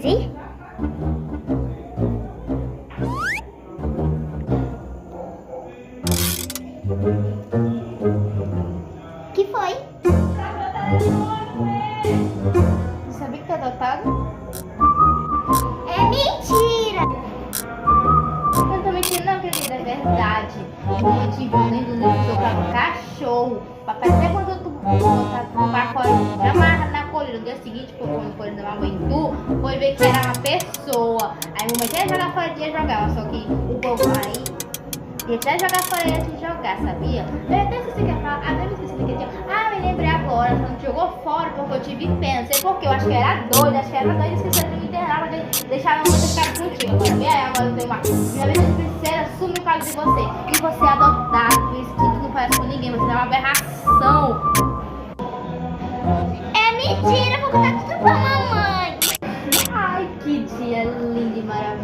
Sim? Que foi? Você sabia que tá adotado? É mentira! Eu não tô mentindo não, querida, é verdade. Eu te viu dentro do seu carro cachorro. Papai até quando tu botar pra fora, te amarra na coleira. No dia seguinte, quando foi da mamãe tu, foi ver que era uma pessoa. Aí a mamãe até jogar fora de jogar, só que o povo aí ia até jogar fora antes de jogar, sabia? Eu até esqueci que ia falar, até me esqueci que tinha. Ah, me lembrei agora, não jogou fora porque eu tive pena, não sei porquê, eu acho que era doida, esqueci de me internar, mas deixaram a mãe ficar contigo. Agora, e aí, agora eu tenho uma. Minha vez de princesa sumiu por causa de você. E você é adotado, por isso que tu não parece com ninguém, você é uma aberração. É mentira! Vou contar tudo pra mamãe! Ai, que dia lindo e maravilhoso.